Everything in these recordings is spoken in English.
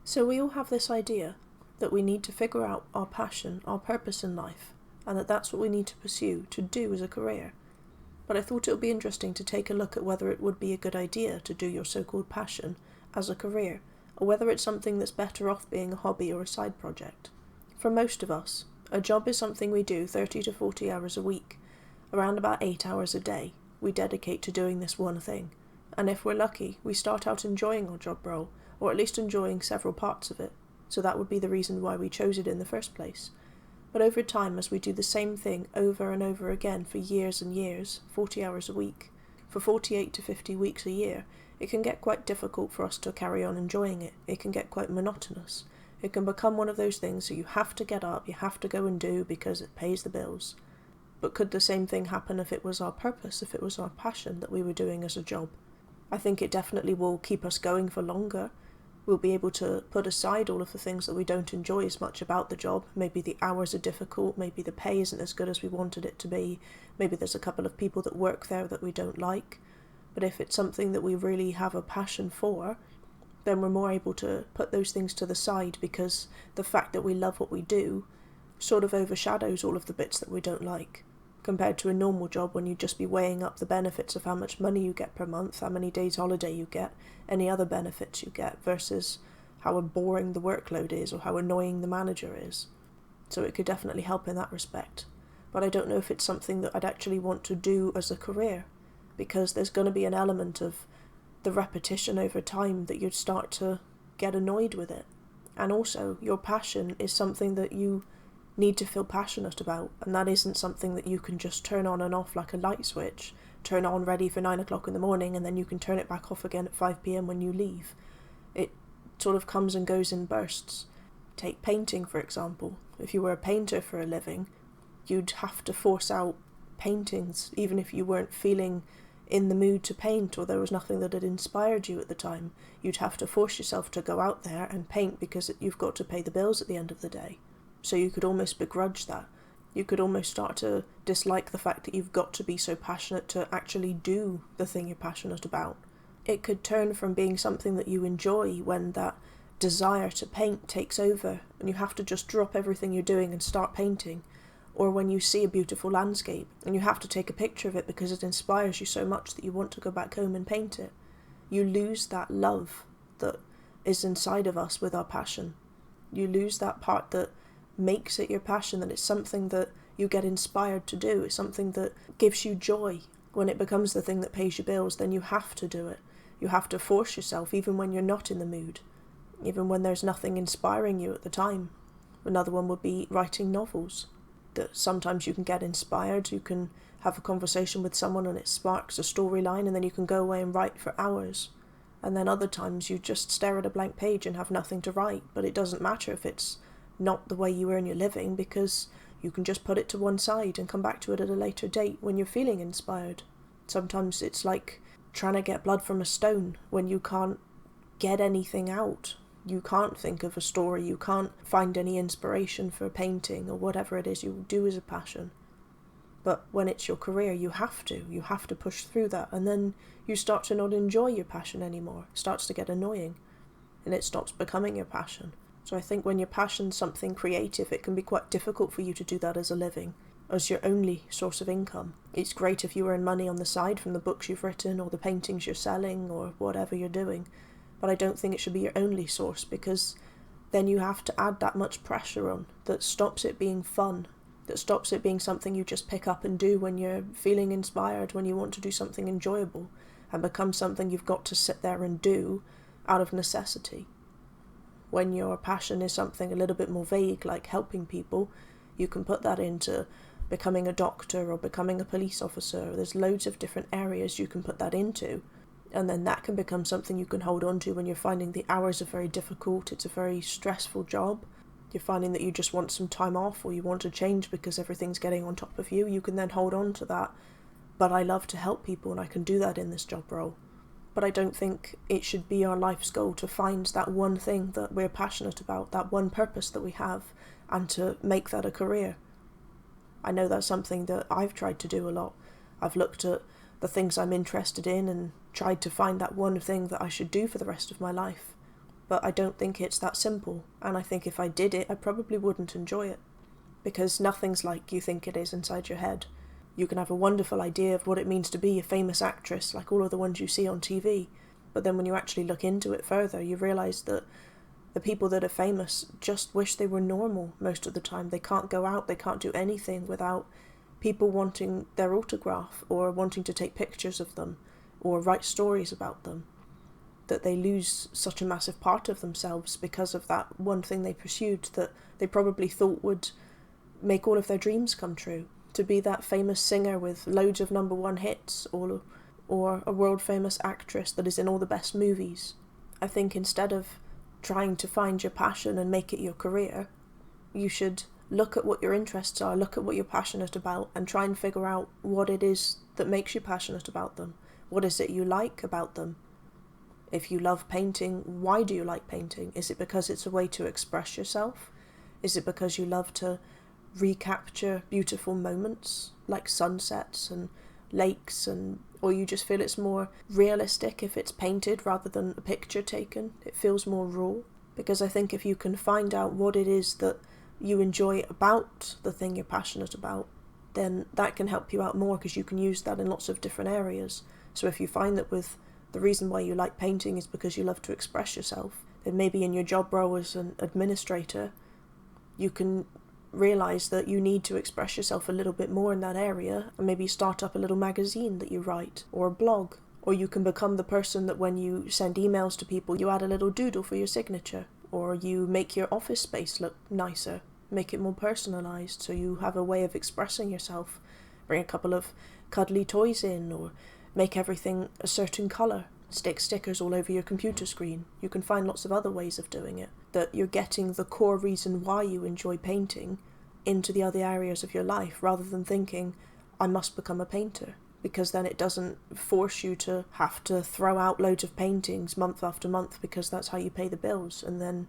So we all have this idea that we need to figure out our passion, our purpose in life, and that that's what we need to pursue, to do as a career. But I thought it would be interesting to take a look at whether it would be a good idea to do your so-called passion as a career, or whether it's something that's better off being a hobby or a side project. For most of us, a job is something we do 30 to 40 hours a week, around about 8 hours a day we dedicate to doing this one thing. And if we're lucky, we start out enjoying our job role, or at least enjoying several parts of it, so that would be the reason why we chose it in the first place. But over time, as we do the same thing over and over again for years and years, 40 hours a week, for 48 to 50 weeks a year, it can get quite difficult for us to carry on enjoying it. It can get quite monotonous. It can become one of those things that you have to get up, you have to go and do because it pays the bills. But could the same thing happen if it was our purpose, if it was our passion that we were doing as a job? I think it definitely will keep us going for longer. We'll be able to put aside all of the things that we don't enjoy as much about the job. Maybe the hours are difficult, maybe the pay isn't as good as we wanted it to be, maybe there's a couple of people that work there that we don't like. But if it's something that we really have a passion for, then we're more able to put those things to the side, because the fact that we love what we do sort of overshadows all of the bits that we don't like, compared to a normal job when you'd just be weighing up the benefits of how much money you get per month, how many days holiday you get, any other benefits you get, versus how boring the workload is or how annoying the manager is. So it could definitely help in that respect. But I don't know if it's something that I'd actually want to do as a career, because there's going to be an element of the repetition over time that you'd start to get annoyed with it. And also, your passion is something that you need to feel passionate about, and that isn't something that you can just turn on and off like a light switch, turn on ready for 9 o'clock in the morning and then you can turn it back off again at 5 p.m. when you leave. It sort of comes and goes in bursts. Take painting, for example. If you were a painter for a living, you'd have to force out paintings even if you weren't feeling in the mood to paint, or there was nothing that had inspired you at the time. You'd have to force yourself to go out there and paint because you've got to pay the bills at the end of the day. So you could almost begrudge that. You could almost start to dislike the fact that you've got to be so passionate to actually do the thing you're passionate about. It could turn from being something that you enjoy when that desire to paint takes over and you have to just drop everything you're doing and start painting, or when you see a beautiful landscape and you have to take a picture of it because it inspires you so much that you want to go back home and paint it. You lose that love that is inside of us with our passion. You lose that part that makes it your passion, that it's something that you get inspired to do, it's something that gives you joy. When it becomes the thing that pays your bills, then you have to do it. You have to force yourself, even when you're not in the mood, even when there's nothing inspiring you at the time. Another one would be writing novels. That sometimes you can get inspired, you can have a conversation with someone and it sparks a storyline, and then you can go away and write for hours. And then other times you just stare at a blank page and have nothing to write, but it doesn't matter if it's not the way you earn your living, because you can just put it to one side and come back to it at a later date when you're feeling inspired. Sometimes it's like trying to get blood from a stone when you can't get anything out. You can't think of a story, you can't find any inspiration for painting or whatever it is you do as a passion. But when it's your career, you have to push through that, and then you start to not enjoy your passion anymore. It starts to get annoying, and it stops becoming your passion. So I think when your passion's something creative, it can be quite difficult for you to do that as a living, as your only source of income. It's great if you earn money on the side from the books you've written or the paintings you're selling or whatever you're doing, but I don't think it should be your only source, because then you have to add that much pressure on that stops it being fun, that stops it being something you just pick up and do when you're feeling inspired, when you want to do something enjoyable, and becomes something you've got to sit there and do out of necessity. When your passion is something a little bit more vague, like helping people, you can put that into becoming a doctor or becoming a police officer. There's loads of different areas you can put that into. And then that can become something you can hold on to when you're finding the hours are very difficult, it's a very stressful job. You're finding that you just want some time off, or you want to change because everything's getting on top of you. You can then hold on to that. But I love to help people and I can do that in this job role. But I don't think it should be our life's goal to find that one thing that we're passionate about, that one purpose that we have, and to make that a career. I know that's something that I've tried to do a lot. I've looked at the things I'm interested in and tried to find that one thing that I should do for the rest of my life. but I don't think it's that simple, and I think if I did it, I probably wouldn't enjoy it, because nothing's like you think it is inside your head. You can have a wonderful idea of what it means to be a famous actress, like all of the ones you see on TV, but then when you actually look into it further, you realise that the people that are famous just wish they were normal most of the time. They can't go out, they can't do anything without people wanting their autograph or wanting to take pictures of them or write stories about them. That they lose such a massive part of themselves because of that one thing they pursued that they probably thought would make all of their dreams come true. To be that famous singer with loads of #1 hits, or a world famous actress that is in all the best movies. I think instead of trying to find your passion and make it your career, you should look at what your interests are, look at what you're passionate about, and try and figure out what it is that makes you passionate about them. What is it you like about them? If you love painting, why do you like painting? Is it because it's a way to express yourself? Is it because you love to recapture beautiful moments like sunsets and lakes, or you just feel it's more realistic if it's painted rather than a picture taken? It feels more raw. Because I think if you can find out what it is that you enjoy about the thing you're passionate about, then that can help you out more, because you can use that in lots of different areas. So if you find that with the reason why you like painting is because you love to express yourself, then maybe in your job role as an administrator, you can realise that you need to express yourself a little bit more in that area, and maybe start up a little magazine that you write, or a blog. Or you can become the person that when you send emails to people, you add a little doodle for your signature, or you make your office space look nicer, make it more personalised so you have a way of expressing yourself. Bring a couple of cuddly toys in, or make everything a certain colour. Stick stickers all over your computer screen. You can find lots of other ways of doing it. That you're getting the core reason why you enjoy painting into the other areas of your life, rather than thinking, I must become a painter. Because then it doesn't force you to have to throw out loads of paintings month after month because that's how you pay the bills. And then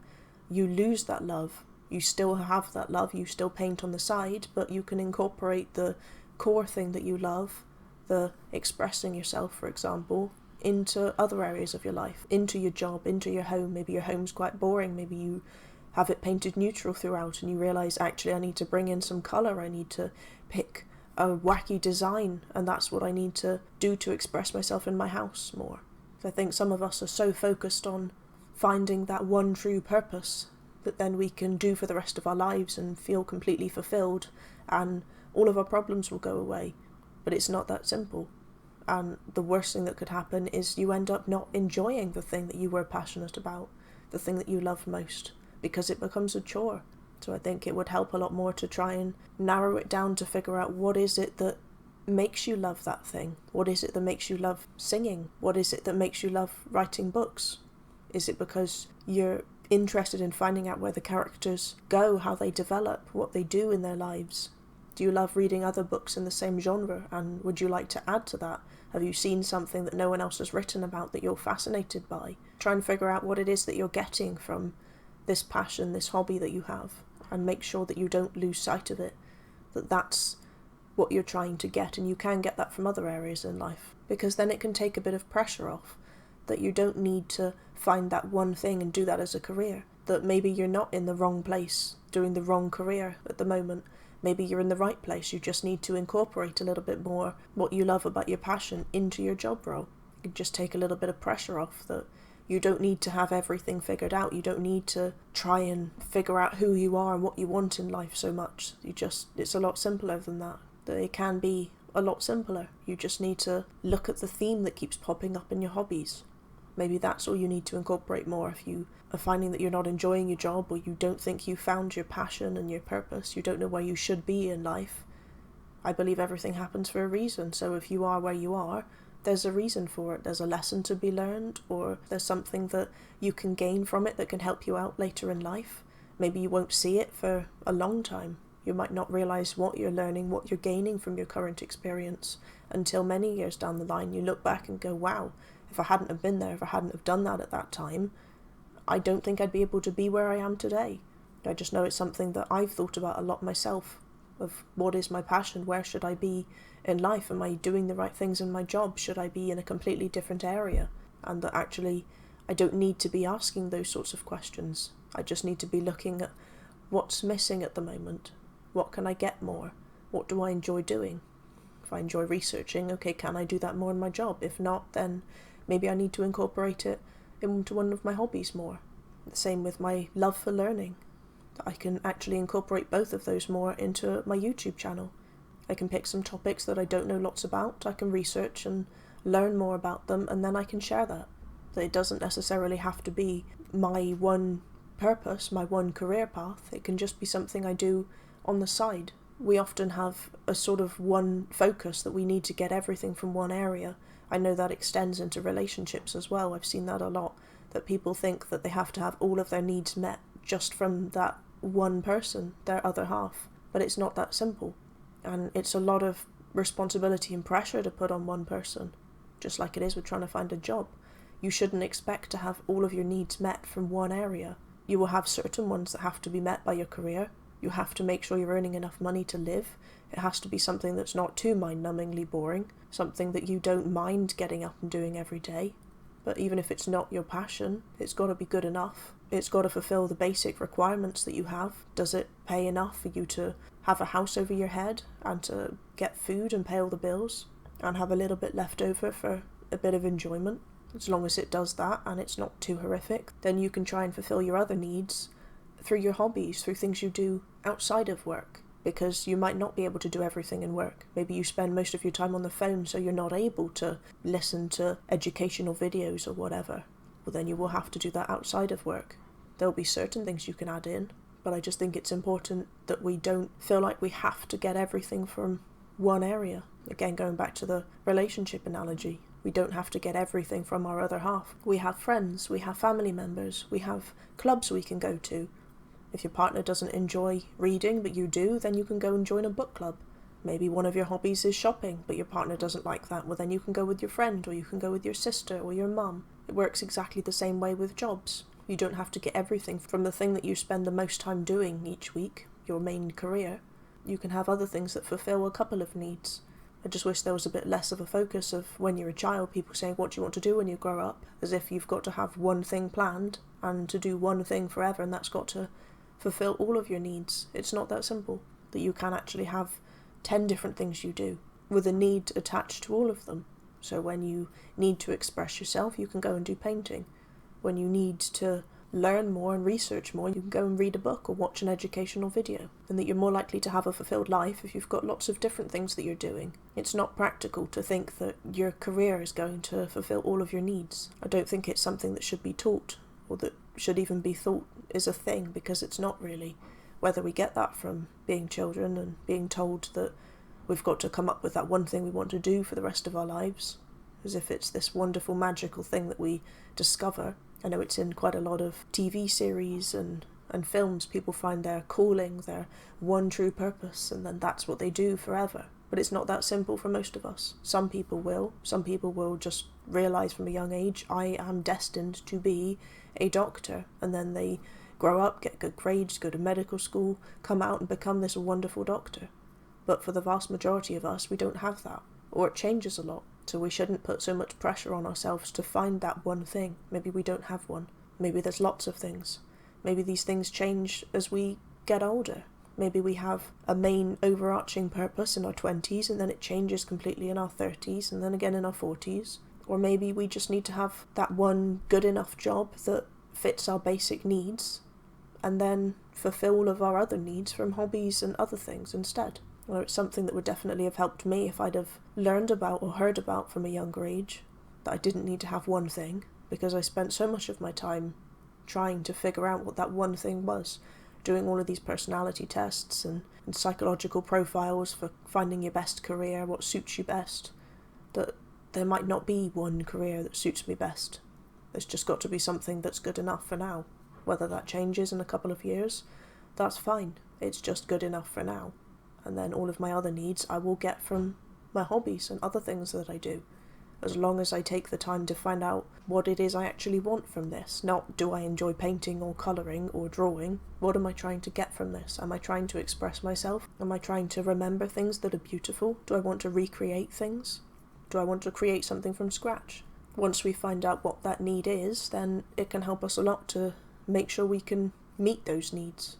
you lose that love. You still have that love, you still paint on the side, but you can incorporate the core thing that you love, the expressing yourself, for example, into other areas of your life, into your job, into your home. Maybe your home's quite boring, maybe you have it painted neutral throughout and you realise, actually I need to bring in some colour, I need to pick a wacky design, and that's what I need to do to express myself in my house more. I think some of us are so focused on finding that one true purpose that then we can do for the rest of our lives and feel completely fulfilled, and all of our problems will go away. But it's not that simple. And the worst thing that could happen is you end up not enjoying the thing that you were passionate about, the thing that you love most, because it becomes a chore. So I think it would help a lot more to try and narrow it down to figure out what is it that makes you love that thing. What is it that makes you love singing? What is it that makes you love writing books? Is it because you're interested in finding out where the characters go, how they develop, what they do in their lives? Do you love reading other books in the same genre, and would you like to add to that? Have you seen something that no one else has written about that you're fascinated by? Try and figure out what it is that you're getting from this passion, this hobby that you have, and make sure that you don't lose sight of it, that that's what you're trying to get, and you can get that from other areas in life, because then it can take a bit of pressure off, that you don't need to find that one thing and do that as a career, that maybe you're not in the wrong place doing the wrong career at the moment. Maybe you're in the right place, you just need to incorporate a little bit more what you love about your passion into your job role. You can just take a little bit of pressure off, that you don't need to have everything figured out. You don't need to try and figure out who you are and what you want in life so much. It's a lot simpler than that. That it can be a lot simpler. You just need to look at the theme that keeps popping up in your hobbies. Maybe that's all you need to incorporate more. If you are finding that you're not enjoying your job, or you don't think you found your passion and your purpose, you don't know where you should be in life, I believe everything happens for a reason. So if you are where you are, there's a reason for it. There's a lesson to be learned, or there's something that you can gain from it that can help you out later in life. Maybe you won't see it for a long time. You might not realise what you're learning, what you're gaining from your current experience until many years down the line. You look back and go, wow, if I hadn't have been there, if I hadn't have done that at that time, I don't think I'd be able to be where I am today. I just know it's something that I've thought about a lot myself, of what is my passion, where should I be in life, am I doing the right things in my job, should I be in a completely different area, and that actually I don't need to be asking those sorts of questions. I just need to be looking at what's missing at the moment. What can I get more? What do I enjoy doing? If I enjoy researching, okay, can I do that more in my job? If not, then maybe I need to incorporate it into one of my hobbies more. The same with my love for learning. I can actually incorporate both of those more into my YouTube channel. I can pick some topics that I don't know lots about, I can research and learn more about them, and then I can share that. That it doesn't necessarily have to be my one purpose, my one career path. It can just be something I do on the side. We often have a sort of one focus that we need to get everything from one area. I know that extends into relationships as well. I've seen that a lot, that people think that they have to have all of their needs met just from that one person, their other half. But it's not that simple. And it's a lot of responsibility and pressure to put on one person, just like it is with trying to find a job. You shouldn't expect to have all of your needs met from one area. You will have certain ones that have to be met by your career. You have to make sure you're earning enough money to live. It has to be something that's not too mind-numbingly boring, something that you don't mind getting up and doing every day. But even if it's not your passion, it's got to be good enough. It's got to fulfill the basic requirements that you have. Does it pay enough for you to have a house over your head and to get food and pay all the bills and have a little bit left over for a bit of enjoyment? As long as it does that and it's not too horrific, then you can try and fulfill your other needs through your hobbies, through things you do outside of work, because you might not be able to do everything in work. Maybe you spend most of your time on the phone, so you're not able to listen to educational videos or whatever. Well, then you will have to do that outside of work. There'll be certain things you can add in, but I just think it's important that we don't feel like we have to get everything from one area. Again, going back to the relationship analogy, we don't have to get everything from our other half. We have friends, we have family members, we have clubs we can go to. If your partner doesn't enjoy reading, but you do, then you can go and join a book club. Maybe one of your hobbies is shopping, but your partner doesn't like that. Well, then you can go with your friend, or you can go with your sister or your mum. It works exactly the same way with jobs. You don't have to get everything from the thing that you spend the most time doing each week, your main career. You can have other things that fulfill a couple of needs. I just wish there was a bit less of a focus of when you're a child, people saying, what do you want to do when you grow up? As if you've got to have one thing planned and to do one thing forever, and that's got to fulfill all of your needs. It's not that simple, that you can actually have 10 different things you do with a need attached to all of them. So when you need to express yourself, you can go and do painting. When you need to learn more and research more, you can go and read a book or watch an educational video, and that you're more likely to have a fulfilled life if you've got lots of different things that you're doing. It's not practical to think that your career is going to fulfill all of your needs. I don't think it's something that should be taught, or that should even be thought is a thing, because it's not really. Whether we get that from being children and being told that we've got to come up with that one thing we want to do for the rest of our lives, as if it's this wonderful magical thing that we discover. I know it's in quite a lot of TV series and films. People find their calling, their one true purpose, and then that's what they do forever. But it's not that simple for most of us. Some people will. Some people will just realise from a young age, I am destined to be a doctor. And then they grow up, get good grades, go to medical school, come out and become this wonderful doctor. But for the vast majority of us, we don't have that. Or it changes a lot. So we shouldn't put so much pressure on ourselves to find that one thing. Maybe we don't have one. Maybe there's lots of things. Maybe these things change as we get older. Maybe we have a main overarching purpose in our 20s and then it changes completely in our 30s and then again in our 40s. Or maybe we just need to have that one good enough job that fits our basic needs and then fulfill all of our other needs from hobbies and other things instead. Well, it's something that would definitely have helped me if I'd have learned about or heard about from a younger age, that I didn't need to have one thing, because I spent so much of my time trying to figure out what that one thing was, doing all of these personality tests and psychological profiles for finding your best career, what suits you best, that there might not be one career that suits me best. There's just got to be something that's good enough for now. Whether that changes in a couple of years, that's fine. It's just good enough for now. And then all of my other needs I will get from my hobbies and other things that I do. As long as I take the time to find out what it is I actually want from this. Not, do I enjoy painting or colouring or drawing? What am I trying to get from this? Am I trying to express myself? Am I trying to remember things that are beautiful? Do I want to recreate things? Do I want to create something from scratch? once we find out what that need is, then it can help us a lot to make sure we can meet those needs.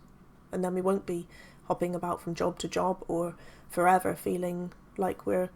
And then we won't be hopping about from job to job or forever feeling like we're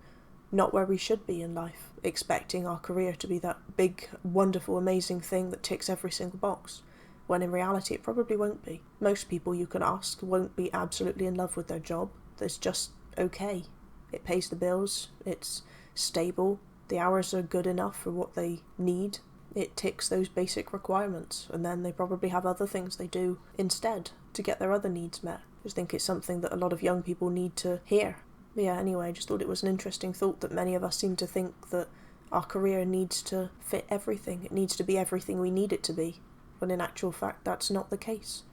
not where we should be in life, expecting our career to be that big, wonderful, amazing thing that ticks every single box, when in reality it probably won't be. Most people you can ask won't be absolutely in love with their job. It's just okay. It pays the bills, it's stable, the hours are good enough for what they need, it ticks those basic requirements, and then they probably have other things they do instead to get their other needs met. I just think it's something that a lot of young people need to hear. But yeah, anyway, I just thought it was an interesting thought that many of us seem to think that our career needs to fit everything. It needs to be everything we need it to be, when in actual fact that's not the case.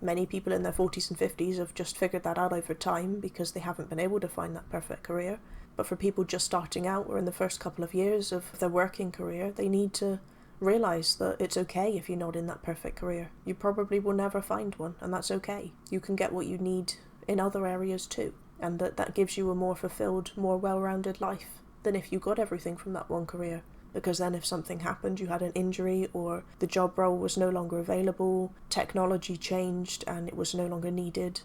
Many people in their 40s and 50s have just figured that out over time because they haven't been able to find that perfect career. But for people just starting out or in the first couple of years of their working career, they need to realise that it's okay if you're not in that perfect career. You probably will never find one, and that's okay. You can get what you need in other areas too, and that gives you a more fulfilled, more well-rounded life than if you got everything from that one career. Because then if something happened, you had an injury or the job role was no longer available, technology changed and it was no longer needed,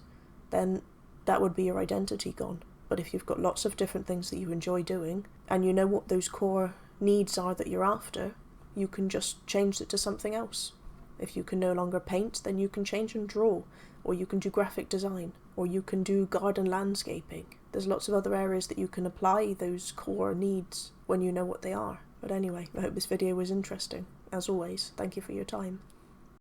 then that would be your identity gone. But if you've got lots of different things that you enjoy doing and you know what those core needs are that you're after, you can just change it to something else. If you can no longer paint, then you can change and draw, or you can do graphic design, or you can do garden landscaping. There's lots of other areas that you can apply those core needs when you know what they are. But anyway, I hope this video was interesting. As always, thank you for your time.